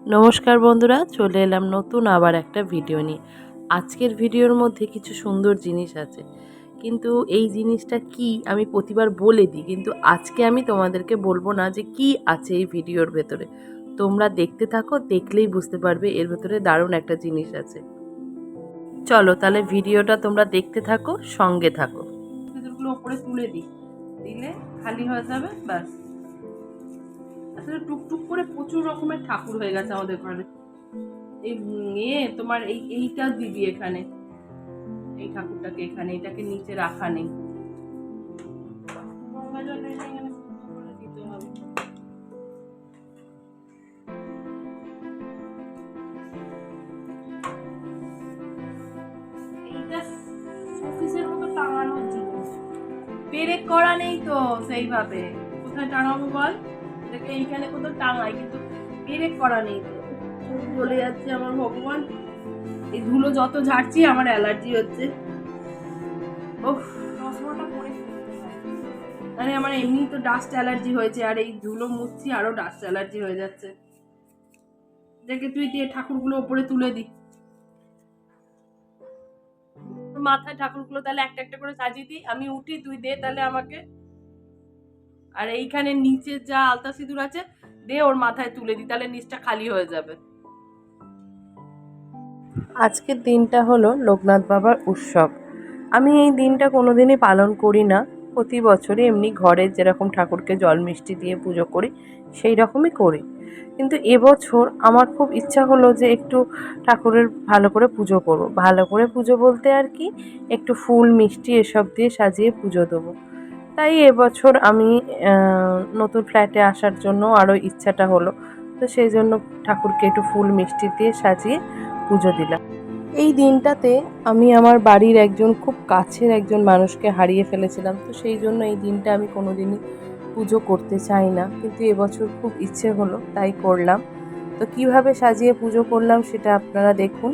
নমস্কার বন্ধুরা, চলে এলাম নতুন আবার একটা ভিডিও নিয়ে। আজকের ভিডিওর মধ্যে কিছু সুন্দর জিনিস আছে, কিন্তু এই জিনিসটা কি আমি প্রতিবার বলে দিই, কিন্তু আজকে আমি তোমাদেরকে বলবো না যে কি আছে এই ভিডিওর ভেতরে। তোমরা দেখতে থাকো, দেখলেই বুঝতে পারবে এর ভেতরে দারুণ একটা জিনিস আছে। চলো তাহলে ভিডিওটা তোমরা দেখতে থাকো, সঙ্গে থাকো। ভেতরগুলো ওপরে তুলে দিই, দিলে খালি হয়ে যাবে, ব্যাস। আসলে টুকটুক করে প্রচুর রকমের ঠাকুর হয়ে গেছে আমাদের ঘরে। এই তোমার এইটা দিবি এখানে, এই ঠাকুরটাকে এখানে, এটাকে নিচে রাখা নেই। পেরেক করা নেই তো সেইভাবে, কোথায় টাঙাবো বল? এটাকে এইখানে কোথাও টাঙাই, কিন্তু পেরেক করা নেই তো। চলে যাচ্ছে আমার ভগবান, এই ধুলো যত ঝাড়ছি আমার অ্যালার্জি হচ্ছে। আরে আমার এমনি তো ডাস্ট অ্যালার্জি হয়েছে, আর এই ধুলো মুছছি আরো ডাস্ট অ্যালার্জি হয়ে যাচ্ছে। দেখে তুই দিয়ে ঠাকুরগুলো ওপরে তুলে দি, মাথায় ঠাকুরগুলো তাহলে একটা একটা করে সাজিয়ে দিই, আমি উঠি, তুই দে তাহলে আমাকে। আর এইখানে নিচে যা আলতা সিঁদুর আছে দে ওর মাথায় তুলে দি, তাহলে নিচটা খালি হয়ে যাবে। আজকের দিনটা হলো লোকনাথ বাবার উৎসব। আমি এই দিনটা কোনোদিনই পালন করি না, প্রতি বছরই এমনি ঘরে যেরকম ঠাকুরকে জল মিষ্টি দিয়ে পুজো করি সেই রকমই করি। কিন্তু এবছর আমার খুব ইচ্ছা হলো যে একটু ঠাকুরের ভালো করে পুজো করব। ভালো করে পুজো বলতে আর কি, একটু ফুল মিষ্টি এসব দিয়ে সাজিয়ে পুজো দেবো। তাই এবছর আমি নতুন ফ্ল্যাটে আসার জন্য আরও ইচ্ছাটা হলো, তো সেই জন্য ঠাকুরকে একটু ফুল মিষ্টি দিয়ে সাজিয়ে পুজো দিলাম। এই দিনটাতে আমি আমার বাড়ির একজন খুব কাছের একজন মানুষকে হারিয়ে ফেলেছিলাম, তো সেই জন্য এই দিনটা আমি কোনোদিনই পুজো করতে চাই না, কিন্তু এবছর খুব ইচ্ছে হলো তাই করলাম। তো কিভাবে সাজিয়ে পুজো করলাম সেটা আপনারা দেখুন।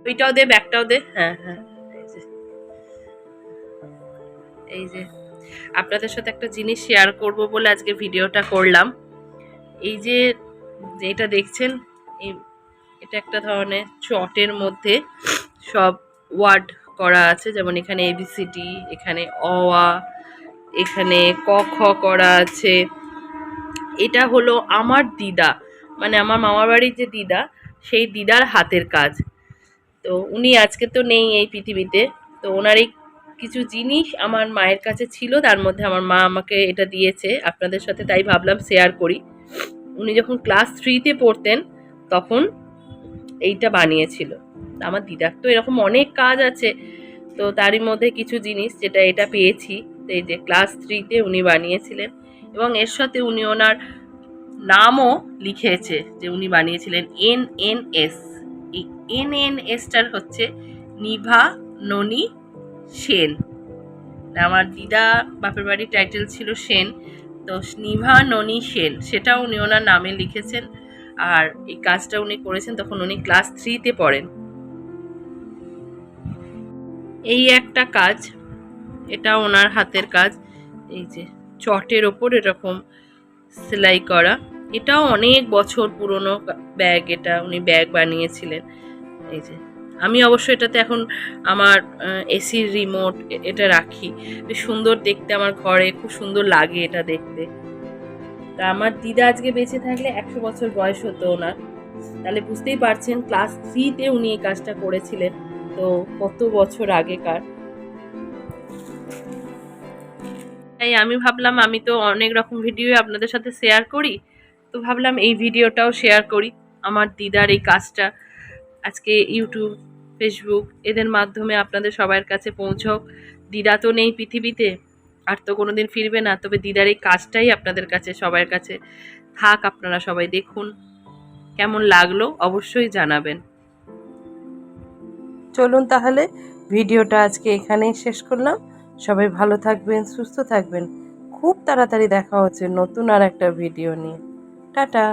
ওইটাও দে, ব্যাগটাও দে। হ্যাঁ হ্যাঁ, এই যে আপনাদের সাথে একটা জিনিস শেয়ার করব বলে আজকে ভিডিওটা করলাম। এই যে যেটা দেখছেন, এই এটা একটা ধরনের চটের মধ্যে সব ওয়ার্ড করা আছে, যেমন এখানে এবিসিডি, এখানে অ আ, এখানে ক খ করা আছে। এটা হলো আমার দিদা, মানে আমার মামার বাড়ির যে দিদা, সেই দিদার হাতের কাজ। তো উনি আজকে তো নেই এই পৃথিবীতে, তো ওনার এই কিছু জিনিস আমার মায়ের কাছে ছিল, তার মধ্যে আমার মা আমাকে এটা দিয়েছে আপনাদের সাথে, তাই ভাবলাম শেয়ার করি। উনি যখন ক্লাস 3-তে পড়তেন তখন এইটা বানিয়েছিল। আমার দিদার তো এরকম অনেক কাজ আছে, তো তারই মধ্যে কিছু জিনিস যেটা এটা পেয়েছি। তো এই যে ক্লাস 3-তে উনি বানিয়েছিলেন, এবং এর সাথে উনি ওনার নামও লিখেছে যে উনি বানিয়েছিলেন NNS। এই NNSটার হচ্ছে নিভা ননী সেন। আমার দিদা বাপের বাড়ির টাইটেল ছিল সেন, তো নিভা ননী সেন সেটাও উনি ওনার নামে লিখেছেন। আর এই কাজটা উনি করেছেন তখন উনি ক্লাস 3-তে পড়েন। এই একটা কাজ, এটা ওনার হাতের কাজ। এই যে চটের ওপর এরকম সেলাই করা, এটাও অনেক বছর পুরনো ব্যাগ, এটা উনি ব্যাগ বানিয়েছিলেন। এই যে আমি অবশ্য এটাতে এখন আমার এসির রিমোট এটা রাখি, বেশ সুন্দর দেখতে, আমার ঘরে খুব সুন্দর লাগে এটা দেখতে। তা আমার দিদা আজকে বেঁচে থাকলে 100 বছর বয়স হতো ওনার, তাহলে বুঝতেই পারছেন ক্লাস 3-তে উনি এই কাজটা করেছিলেন, তো কত বছর আগেকার। তাই আমি ভাবলাম, আমি তো অনেক রকম ভিডিও আপনাদের সাথে শেয়ার করি, তো ভাবলাম এই ভিডিওটাও শেয়ার করি। আমার দিদার এই কাজটা আজকে ইউটিউব, ফেসবুক এদের মাধ্যমে আপনাদের সবার কাছে পৌঁছক। দিদা তো নেই পৃথিবীতে, আর তো কোনোদিন ফিরবে না, তবে দিদার এই কাজটাই আপনাদের কাছে সবার কাছে থাক। আপনারা সবাই দেখুন, কেমন লাগলো অবশ্যই জানাবেন। চলুন তাহলে ভিডিওটা আজকে এখানেই শেষ করলাম। সবাই ভালো থাকবেন, সুস্থ থাকবেন। খুব তাড়াতাড়ি দেখা হচ্ছে নতুন আর একটা ভিডিও নিয়ে। টাটা।